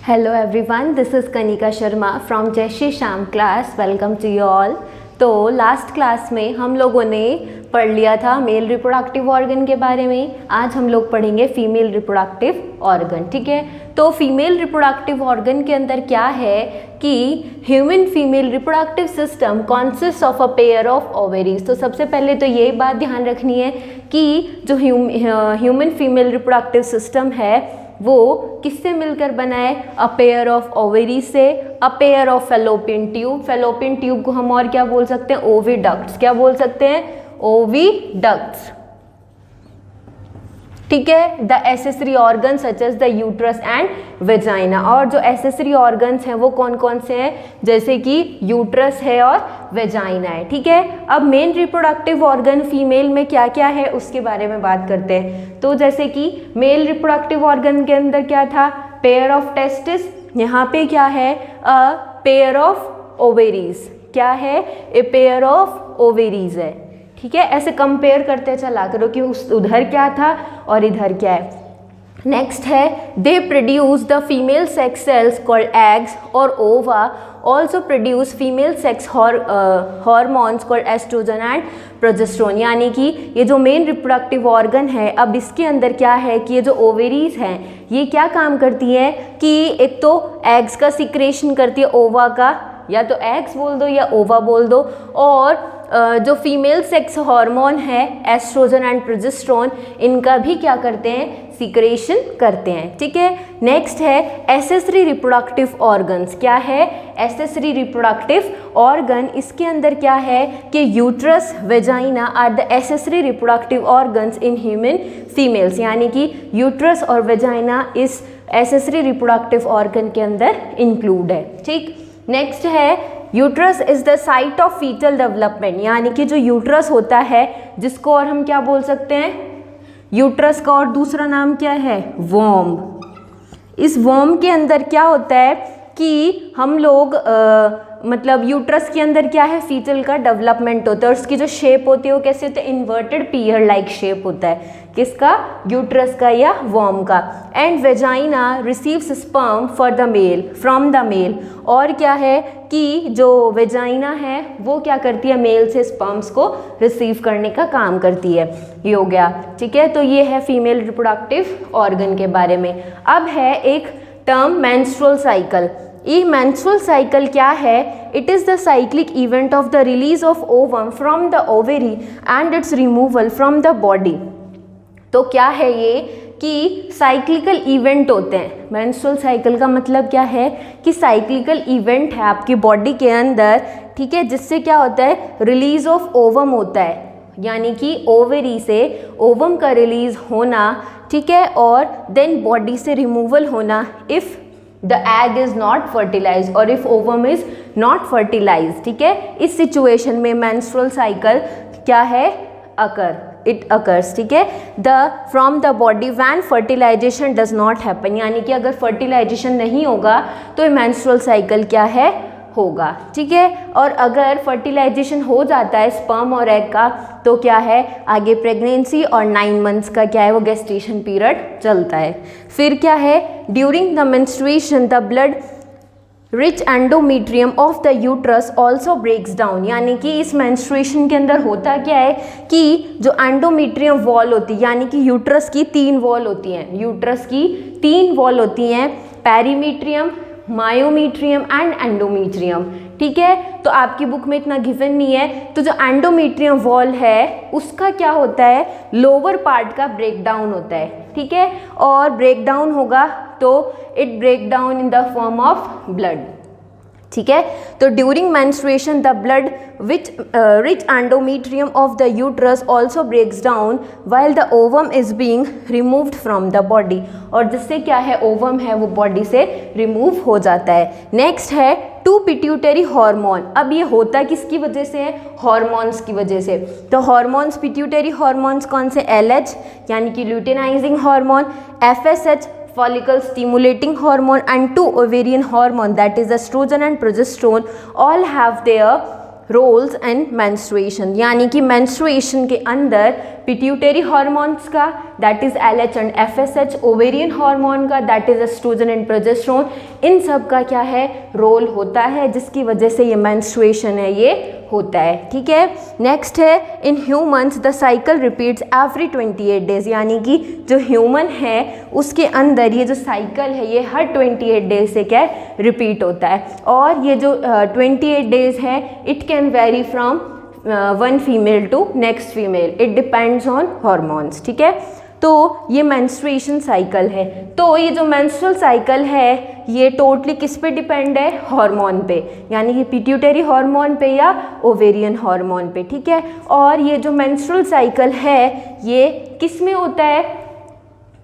Hello everyone, this is Kanika Sharma from Jai Shri Shyam class. Welcome to you all. तो last class में हम लोगों ने पढ़ लिया था मेल रिप्रोडक्टिव ऑर्गन के बारे में। आज हम लोग पढ़ेंगे फीमेल रिप्रोडक्टिव ऑर्गन। ठीक है, तो फीमेल रिप्रोडक्टिव ऑर्गन के अंदर क्या है कि human female reproductive system consist of a pair of ovaries. तो सबसे पहले तो ये बात ध्यान रखनी है कि जो ह्यूमन फीमेल रिप्रोडक्टिव सिस्टम है वो किससे मिलकर बना है? अ पेयर ऑफ ओवेरी से, a pair of fallopian tube. Fallopian tube को हम और क्या बोल सकते हैं? ओविडक्ट्स। क्या बोल सकते हैं? ओविडक्ट्स। ठीक है, the accessory organ such as the uterus and vagina. और जो एसेसरी ऑर्गन्स हैं वो कौन कौन से हैं? जैसे कि यूट्रस है और वेजाइना है। ठीक है, अब मेन रिप्रोडक्टिव ऑर्गन फीमेल में क्या क्या है उसके बारे में बात करते हैं। तो जैसे कि मेल रिप्रोडक्टिव ऑर्गन के अंदर क्या था? Pair of testis. यहाँ पे क्या है? A pair of ovaries. क्या है? ए पेयर ऑफ ओवेरीज है। ठीक है, ऐसे कंपेयर करते चला करो कि उधर क्या था और इधर क्या है। नेक्स्ट है they produce the female sex cells called eggs और ova also produce female sex hormones called oestrogen and progesterone. यानी कि ये जो मेन रिप्रोडक्टिव ऑर्गन है, अब इसके अंदर क्या है कि ये जो ओवेरीज हैं ये क्या काम करती हैं कि एक तो एग्स का सिक्रेशन करती है, ओवा का, या तो एग्स बोल दो या ओवा बोल दो, और जो फीमेल सेक्स हार्मोन है एस्ट्रोजन एंड प्रोजेस्टेरोन, इनका भी क्या करते हैं? सिक्रेशन करते हैं। ठीक है, नेक्स्ट है एसेसरी रिप्रोडक्टिव ऑर्गन्स। क्या है? Accessory reproductive organ. इसके अंदर क्या है कि uterus, vagina are the accessory reproductive organs in human females. यानी कि यूट्रस और वेजाइना इस एसेसरी रिप्रोडक्टिव ऑर्गन के अंदर इंक्लूड है। ठीक, नेक्स्ट है uterus is the site of fetal development. यानी कि जो यूट्रस होता है जिसको और हम क्या बोल सकते हैं? यूट्रस का और दूसरा नाम क्या है? वॉर्म। इस वॉर्म के अंदर क्या होता है कि हम लोग मतलब यूट्रस के अंदर क्या है? फीटल का डेवलपमेंट होता है और उसकी जो शेप होती है वो कैसे होता है? इन्वर्टेड पीयर लाइक शेप होता है। किसका? यूट्रस का या वॉर्म का। And vagina receives sperm for the male from the male. और क्या है कि जो वेजाइना है वो क्या करती है? मेल से स्पर्म्स को रिसीव करने का काम करती है। ये हो गया। ठीक है, तो ये है फीमेल रिप्रोडक्टिव ऑर्गन के बारे में। अब है एक टर्म मेंस्ट्रुअल साइकिल। ये मेंस्ट्रुअल साइकिल क्या है? It is the cyclic event of the release of ovum from the ovary and it's removal from the body. तो क्या है ये कि साइक्लिकल इवेंट होते हैं। मेंस्ट्रुअल साइकिल का मतलब क्या है कि साइक्लिकल इवेंट है आपकी बॉडी के अंदर। ठीक है, जिससे क्या होता है? रिलीज ऑफ ओवम होता है, यानी कि ओवेरी से ओवम का रिलीज होना। ठीक है, और देन बॉडी से रिमूवल होना if the egg is not fertilize और if ovum is not fertilize. ठीक है, इस सिचुएशन में मेंस्ट्रुअल साइकिल क्या है? It occurs. ठीक है, the from the body when fertilization does not happen. यानी कि अगर फर्टिलाइजेशन नहीं होगा तो ये मेंस्ट्रुअल साइकिल क्या है? होगा। ठीक है, और अगर फर्टिलाइजेशन हो जाता है स्पर्म और एग का तो क्या है? आगे प्रेगनेंसी और 9 मंथ्स का क्या है? वो गेस्टेशन पीरियड चलता है। फिर क्या है? During the menstruation the blood rich endometrium of the uterus also breaks down. यानी कि इस मेंस्ट्रुएशन के अंदर होता क्या है कि जो एंडोमीट्रियम वॉल होती है, यानी कि यूट्रस की 3 वॉल होती हैं। यूट्रस की 3 वॉल होती हैं, पेरीमीट्रियम, मायोमीट्रियम एंड एंडोमीट्रियम। ठीक है, तो आपकी बुक में इतना गिवन नहीं है। तो जो एंडोमीट्रियम वॉल है उसका क्या होता है? लोअर पार्ट का ब्रेक डाउन होता है। ठीक है, और ब्रेक डाउन होगा तो it break down in the form of blood. ठीक है, तो during menstruation the blood which rich endometrium of the uterus also breaks down while the ovum is being removed from the body. और जिससे क्या है? Ovum है वो body से रिमूव हो जाता है। नेक्स्ट है टू पिट्यूटरी हार्मोन। अब ये होता किसकी वजह से है? हार्मोन्स की वजह से। तो हार्मोन्स, पिट्यूटरी हार्मोन्स कौन से? LH यानी कि luteinising hormone, FSH follicle stimulating hormone, and 2 ovarian hormone that is estrogen and progesterone all have their roles and menstruation. यानी कि मेंस्ट्रुएशन के अंदर पिट्यूटरी हार्मोन्स का that is LH and FSH, ovarian hormone का that is oestrogen and progesterone, इन सब का क्या है रोल होता है जिसकी वजह से ये मेंस्ट्रुएशन है ये होता है। ठीक है, नेक्स्ट है in humans the cycle repeats every 28 days, यानी कि जो ह्यूमन है उसके अंदर ये जो साइकिल है ये हर 28 डेज से क्या है रिपीट होता है। और ये जो 28 डेज है it can vary from one female to next female, it depends on hormones. ठीक है, तो ये मेंस्ट्रुएशन साइकिल है। तो ये जो मेंस्ट्रुअल साइकिल है ये टोटली किस पे डिपेंड है, हार्मोन पे, यानी कि पिट्यूटरी हार्मोन पे या ओवेरियन हार्मोन पे। ठीक है, और ये जो मेंस्ट्रुअल साइकिल है ये किस में होता है,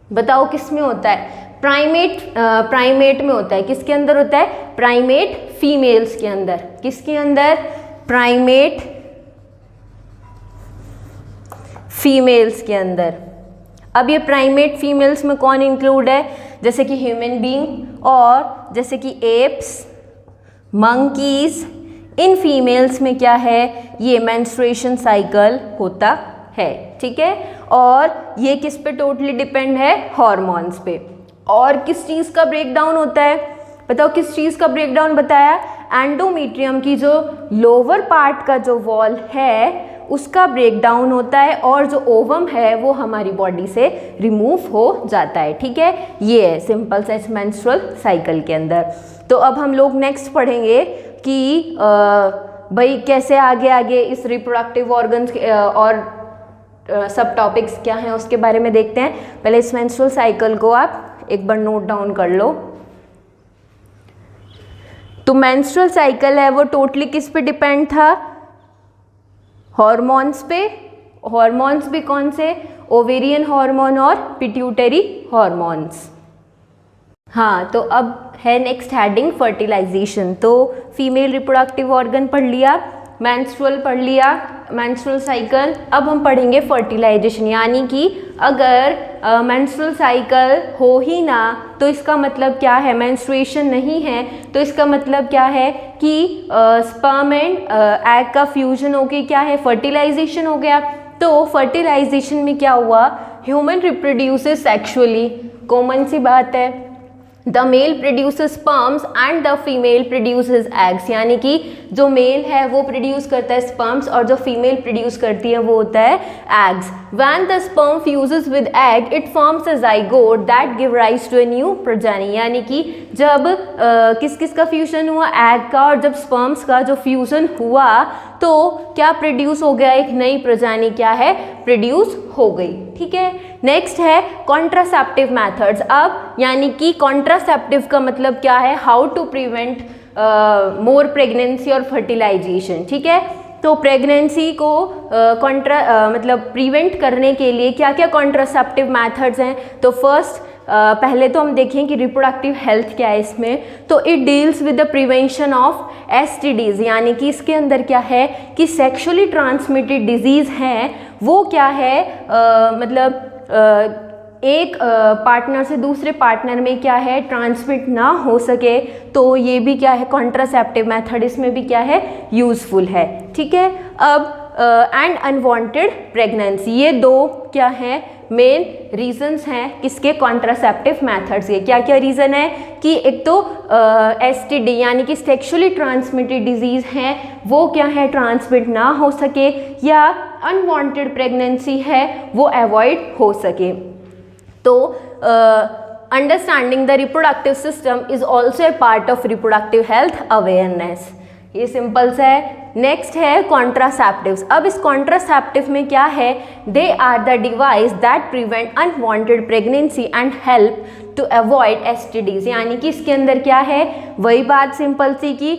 बताओ किस में होता है, प्राइमेट में होता है। किसके अंदर होता है, प्राइमेट फीमेल्स के अंदर। किसके अंदर, प्राइमेट फीमेल्स के अंदर। अब ये प्राइमेट फीमेल्स में कौन इंक्लूड है, जैसे कि ह्यूमन बीइंग और जैसे कि एप्स, मंकीज, इन फीमेल्स में क्या है ये मेंस्ट्रुएशन साइकिल होता है। ठीक है, और ये किस पे टोटली डिपेंड है, हार्मोन्स पे। और किस चीज़ का ब्रेकडाउन होता है, बताओ किस चीज़ का ब्रेकडाउन बताया, एंडोमेट्रियम की जो लोअर पार्ट का जो वॉल है उसका ब्रेकडाउन होता है और जो ओवम है वो हमारी बॉडी से रिमूव हो जाता है। ठीक है, ये है सिंपल सा इस मेंस्ट्रुअल साइकिल के अंदर। तो अब हम लोग नेक्स्ट पढ़ेंगे कि भाई कैसे आगे आगे इस रिप्रोडक्टिव ऑर्गन्स और सब टॉपिक्स क्या हैं उसके बारे में देखते हैं। पहले इस मेंस्ट्रुअल साइकिल को आप एक बार नोट डाउन कर लो। तो मेंस्ट्रुअल साइकिल है वो टोटली किस पे डिपेंड था, हार्मोन्स पे। हार्मोन्स भी कौन से, ओवेरियन हार्मोन और पिट्यूटरी हार्मोन्स। हाँ, तो अब है नेक्स्ट हेडिंग फर्टिलाइजेशन। तो फीमेल रिप्रोडक्टिव ऑर्गन पढ़ लिया, मेंस्ट्रुअल पढ़ लिया, मेंस्ट्रुअल साइकिल। अब हम पढ़ेंगे फर्टिलाइजेशन, यानी कि अगर मेंस्ट्रुअल साइकिल हो ही ना तो इसका मतलब क्या है, मेंस्ट्रुएशन नहीं है तो इसका मतलब क्या है कि स्पर्म एंड एग का फ्यूजन होके क्या है, फर्टिलाइजेशन हो गया। तो फर्टिलाइजेशन में क्या हुआ, ह्यूमन रिप्रोड्यूसेस सेक्सुअली, कॉमन सी बात है, the male produces sperms and the female produces eggs, यानी कि जो मेल है वो प्रोड्यूस करता है स्पर्म्स और जो फीमेल प्रोड्यूस करती है वो होता है eggs. When the sperm fuses with egg it forms a zygote that give rise to a new progeny, यानी कि जब किस किस का फ्यूजन हुआ, एग का, और जब स्पर्म्स का जो फ्यूजन हुआ तो क्या प्रोड्यूस हो गया, एक नई प्रजाति क्या है प्रोड्यूस हो गई। ठीक है, नेक्स्ट है कॉन्ट्रासेप्टिव मेथड्स। अब यानी कि कॉन्ट्रासेप्टिव का मतलब क्या है, how to prevent more pregnancy और फर्टिलाइजेशन। ठीक है, तो प्रेगनेंसी को मतलब प्रिवेंट करने के लिए क्या क्या कॉन्ट्रासेप्टिव मेथड्स हैं। तो फर्स्ट पहले तो हम देखें कि रिप्रोडक्टिव हेल्थ क्या है इसमें। तो it deals with the prevention of STDs, यानी कि इसके अंदर क्या है कि सेक्सुअली ट्रांसमिटेड डिजीज़ हैं वो क्या है मतलब एक पार्टनर से दूसरे पार्टनर में क्या है ट्रांसमिट ना हो सके, तो ये भी क्या है कॉन्ट्रासेप्टिव मेथड इसमें भी क्या है यूज़फुल है। ठीक है, अब एंड अनवांटेड प्रेगनेंसी, ये दो क्या है मेन रीजंस हैं किसके, कॉन्ट्रासेप्टिव मेथड्स के। क्या क्या रीज़न है कि एक तो STD यानी कि सेक्सुअली ट्रांसमिटेड डिजीज़ हैं वो क्या है ट्रांसमिट ना हो सके, या अनवांटेड प्रेगनेंसी है वो अवॉइड हो सके। तो understanding the reproductive system is also a part of reproductive health awareness, ये सिंपल सा है। नेक्स्ट है कॉन्ट्रासेप्टिव्स। अब इस कॉन्ट्रासेप्टिव में क्या है, they are the device that prevent unwanted pregnancy and help to avoid STDs, यानी कि इसके अंदर क्या है वही बात सिंपल सी कि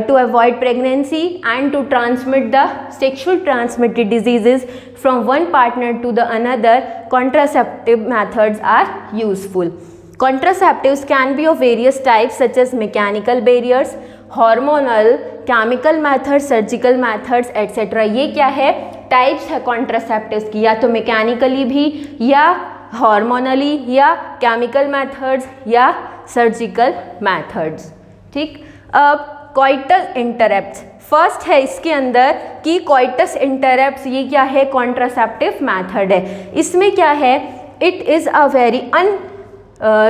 to avoid pregnancy and to transmit the sexual transmitted diseases from one partner to the another, contraceptive methods are useful. Contraceptives can be of various types such as mechanical barriers, hormonal, chemical methods, surgical methods etc. ये क्या है types है contraceptives की, या तो mechanically भी या हार्मोनली या केमिकल मेथड्स या सर्जिकल मेथड्स। ठीक, अब coitus interrupts फर्स्ट है इसके अंदर कि कोइटस इंटरप्ट्स, ये क्या है, कॉन्ट्रासेप्टिव मेथड है। इसमें क्या है, it is a very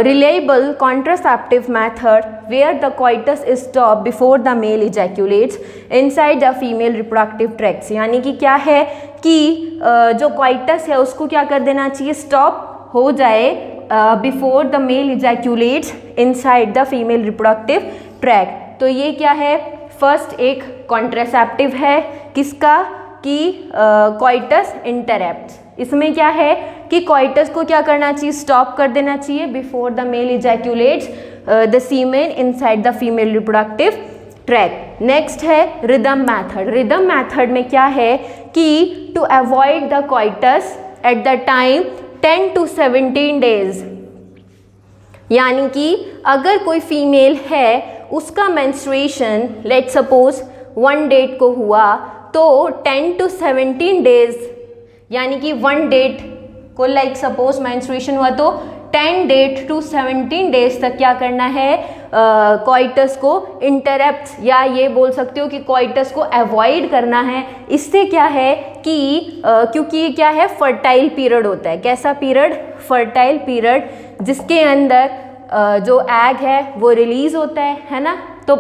reliable contraceptive method where the coitus is stopped before the male ejaculates inside the female reproductive tracts। यानी कि क्या है कि जो coitus है उसको क्या कर देना चाहिए, स्टॉप हो जाए before the male ejaculates inside the female reproductive tract. तो ये क्या है, फर्स्ट एक कॉन्ट्रासेप्टिव है किसका, कि कोइटस इंटरप्ट्स। इसमें क्या है कि कोइटस को क्या करना चाहिए, स्टॉप कर देना चाहिए before the male ejaculates the semen inside the female reproductive tract. Next है रिदम मेथड। रिदम मेथड में क्या है कि to avoid the coitus at the time 10 to 17 days, यानी कि अगर कोई फीमेल है उसका मेंस्ट्रुएशन लेट सपोज 1 डेट को हुआ तो 10 to 17 डेज, यानी कि 1 डेट को लाइक सपोज मेंस्ट्रुएशन हुआ तो 10 डेट टू 17 डेज तक क्या करना है, कोइटस को इंटरप्ट, या ये बोल सकते हो कि कोइटस को अवॉइड करना है। इससे क्या है कि क्योंकि ये क्या है, फर्टाइल पीरियड होता है। कैसा पीरियड, फर्टाइल पीरियड, जिसके अंदर जो एग है वो रिलीज होता है ना। तो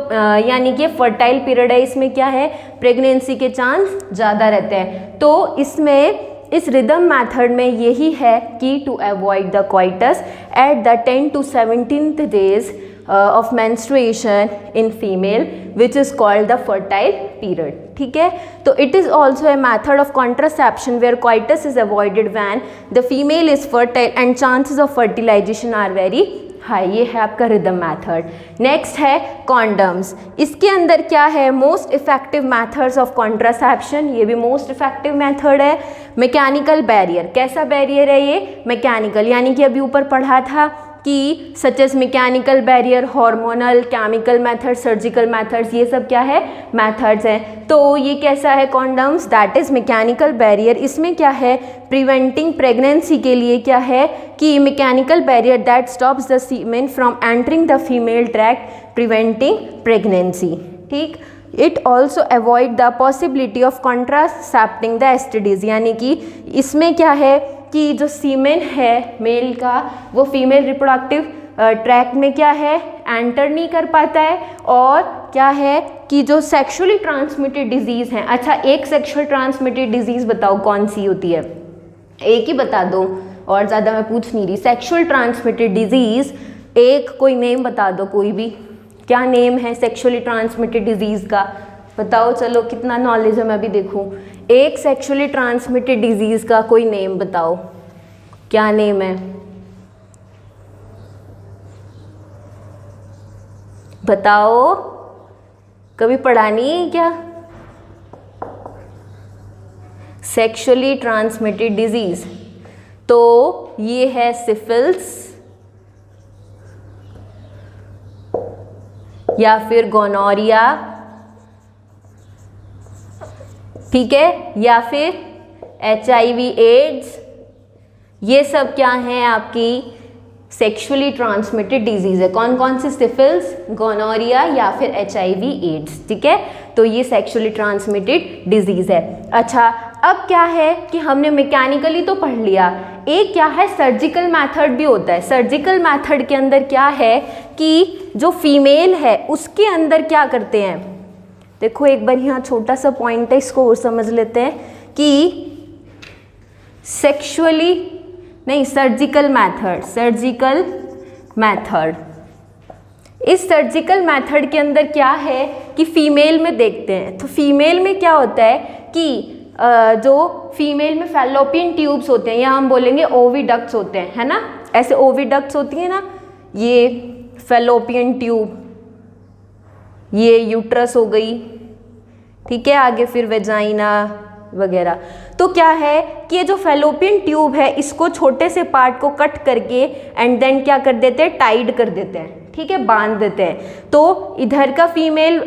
यानी कि फर्टाइल पीरियड है, इसमें क्या है, प्रेगनेंसी के चांस ज़्यादा रहते हैं। तो इसमें इस रिदम मेथड में यही है कि to avoid the coitus at the 10 to 17th days of menstruation in female which is called the fertile period। ठीक है, तो it is also a method of contraception where coitus is avoided when the female is fertile and chances of fertilization are very high. ये है आपका rhythm method. Next है condoms. इसके अंदर क्या है, most effective methods of contraception, ये भी मोस्ट इफेक्टिव मेथड है। मैकेनिकल बैरियर, कैसा बैरियर है ये, मैकेनिकल, यानी कि अभी ऊपर पढ़ा था कि such as mechanical barrier, hormonal, chemical method, surgical methods, ये सब क्या है, मेथड्स हैं। तो ये कैसा है, condoms, that is mechanical barrier. इसमें क्या है, प्रिवेंटिंग प्रेगनेंसी के लिए क्या है कि mechanical barrier that stops the semen from entering the female tract preventing pregnancy. ठीक, it also avoid the possibility of contracepting the STDs, यानी कि इसमें क्या है कि जो सीमेन है मेल का वो फीमेल रिप्रोडक्टिव ट्रैक्ट में क्या है, एंटर नहीं कर पाता है। और क्या है कि जो सेक्सुअली ट्रांसमिटेड डिजीज़ हैं, अच्छा एक सेक्सुअल ट्रांसमिटेड डिजीज़ बताओ कौन सी होती है, एक ही बता दो और ज़्यादा मैं पूछ नहीं रही। सेक्सुअल ट्रांसमिटेड डिजीज़, एक कोई नेम बता दो, कोई भी, क्या नेम है सेक्सुअली ट्रांसमिटेड डिजीज़ का, बताओ। चलो कितना नॉलेज है मैं भी देखूं। एक सेक्सुअली ट्रांसमिटेड डिजीज़ का कोई नेम बताओ, क्या नेम है, बताओ, कभी पढ़ा नहीं है क्या, सेक्सुअली ट्रांसमिटेड डिजीज़? तो ये है सिफिल्स या फिर गोनोरिया, ठीक है, या फिर HIV एड्स, ये सब क्या हैं आपकी सेक्सुअली ट्रांसमिटेड डिजीज़ है। कौन कौन सी, सिफिल्स, गोनोरिया या फिर HIV एड्स, ठीक है। तो ये सेक्सुअली ट्रांसमिटेड डिजीज़ है। अच्छा, अब क्या है कि हमने मैकेनिकली तो पढ़ लिया, एक क्या है सर्जिकल मेथड भी होता है। सर्जिकल मेथड के अंदर क्या है कि जो फीमेल है उसके अंदर क्या करते हैं, देखो एक बार यहाँ छोटा सा पॉइंट है, इसको और समझ लेते हैं कि सेक्सुअली नहीं, सर्जिकल मेथड, सर्जिकल मेथड, इस सर्जिकल मेथड के अंदर क्या है कि फीमेल में देखते हैं। तो फीमेल में क्या होता है कि जो फीमेल में फैलोपियन ट्यूब्स होते हैं, या हम बोलेंगे ओविडक्ट्स होते हैं, है ना, ऐसे ओविडक्ट्स होती है ना, ये फैलोपियन ट्यूब, ये यूट्रस हो गई, ठीक है, आगे फिर वेजाइना वगैरह। तो क्या है कि ये जो फैलोपियन ट्यूब है इसको छोटे से पार्ट को कट करके एंड देन क्या कर देते हैं, टाइड कर देते हैं, ठीक है, बांध देते हैं। तो इधर का फीमेल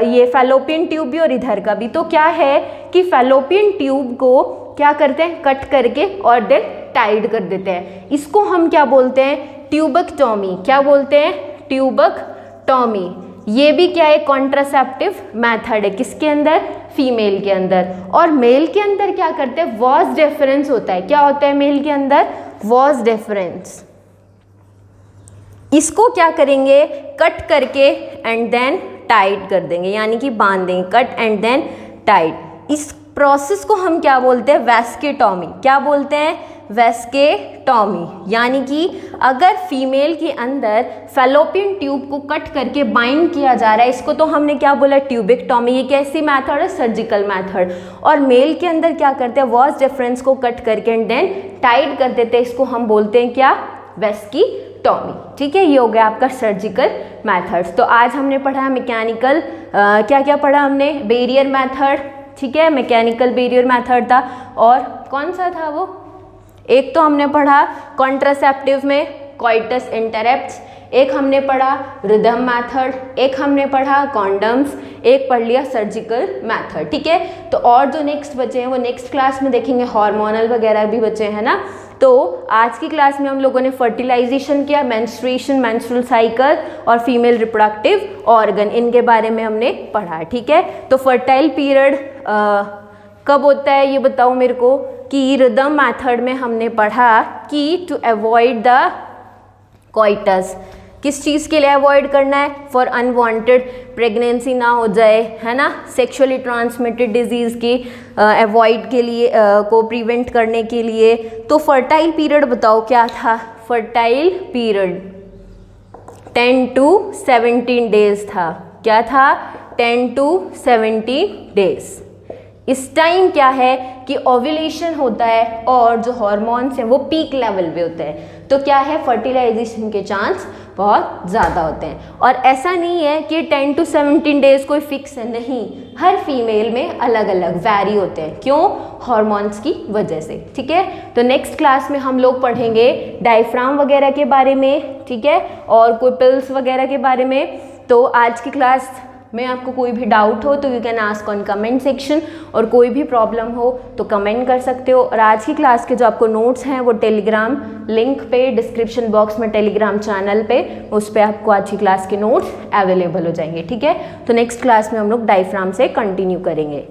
ये फैलोपियन ट्यूब भी और इधर का भी, तो क्या है कि फैलोपियन ट्यूब को क्या करते हैं, कट करके और देन टाइड कर देते हैं। इसको हम क्या बोलते हैं, ट्यूबक्टॉमी। क्या बोलते हैं, ट्यूबक्टॉमी। ये भी क्या है, कॉन्ट्रासेप्टिव मेथड है, किसके अंदर, फीमेल के अंदर। और मेल के अंदर क्या करते हैं, वॉस डिफरेंस होता है। क्या होता है मेल के अंदर, वॉस डिफरेंस। इसको क्या करेंगे, कट करके एंड देन टाइट कर देंगे, यानी कि बांध देंगे, कट एंड देन टाइट। इस प्रोसेस को हम क्या बोलते हैं, वैस्केटॉमी। क्या बोलते हैं, वैस्केटॉमी। यानी कि अगर फीमेल के अंदर फैलोपियन ट्यूब को कट करके बाइंड किया जा रहा है, इसको तो हमने क्या बोला, ट्यूबेक्टॉमी। ये कैसी मेथड है, सर्जिकल मेथड। और मेल के अंदर क्या करते हैं, वॉस डिफरेंस को कट करके एंड देन टाइट कर देते हैं, इसको हम बोलते हैं क्या, वैस्कीटॉमी। ठीक है, ये हो गया आपका सर्जिकल मेथड्स। तो आज हमने पढ़ा मैकेनिकल, क्या क्या पढ़ा हमने, बेरियर मेथड, ठीक है, मैकेनिकल बेरियर मेथड था, और कौन सा था वो, एक तो हमने पढ़ा कॉन्ट्रासेप्टिव में कॉइटस इंटरप्ट्स, एक हमने पढ़ा रिदम मेथड, एक हमने पढ़ा कॉन्डम्स, एक पढ़ लिया सर्जिकल मेथड। ठीक है, तो और जो नेक्स्ट बचे हैं वो नेक्स्ट क्लास में देखेंगे, हार्मोनल वगैरह भी बचे हैं ना। तो आज की क्लास में हम लोगों ने फर्टिलाइजेशन किया, मेंस्ट्रुएशन, मेंस्ट्रुअल साइकिल और फीमेल रिप्रोडक्टिव ऑर्गन, इनके बारे में हमने पढ़ा। ठीक है, तो फर्टाइल पीरियड कब होता है ये बताओ मेरे को, कि रिदम मेथड में हमने पढ़ा कि टू अवॉइड द कॉइटस, किस चीज़ के लिए अवॉइड करना है, फॉर अनवांटेड प्रेगनेंसी ना हो जाए, है ना, सेक्सुअली ट्रांसमिटेड डिजीज़ की अवॉइड के लिए, को प्रिवेंट करने के लिए। तो फर्टाइल पीरियड बताओ क्या था, फर्टाइल पीरियड 10 to 17 डेज था। क्या था, 10 to 17 डेज। इस टाइम क्या है कि ओव्यूलेशन होता है और जो हार्मोन्स हैं वो पीक लेवल पे होते हैं, तो क्या है, फर्टिलाइजेशन के चांस बहुत ज़्यादा होते हैं। और ऐसा नहीं है कि 10 to 17 डेज कोई फिक्स है, नहीं, हर फीमेल में अलग अलग वैरी होते हैं। क्यों, हार्मोन्स की वजह से। ठीक है, तो नेक्स्ट क्लास में हम लोग पढ़ेंगे डायफ्राम वगैरह के बारे में, ठीक है, और कोई पिल्स वगैरह के बारे में। तो आज की क्लास में आपको कोई भी डाउट हो तो you can ask on comment section, और कोई भी प्रॉब्लम हो तो कमेंट कर सकते हो। और आज की क्लास के जो आपको नोट्स हैं वो टेलीग्राम लिंक पे, डिस्क्रिप्शन बॉक्स में टेलीग्राम चैनल पे, उस पर आपको आज की क्लास के नोट्स अवेलेबल हो जाएंगे। ठीक है, तो नेक्स्ट क्लास में हम लोग डायफ्राम से कंटिन्यू करेंगे।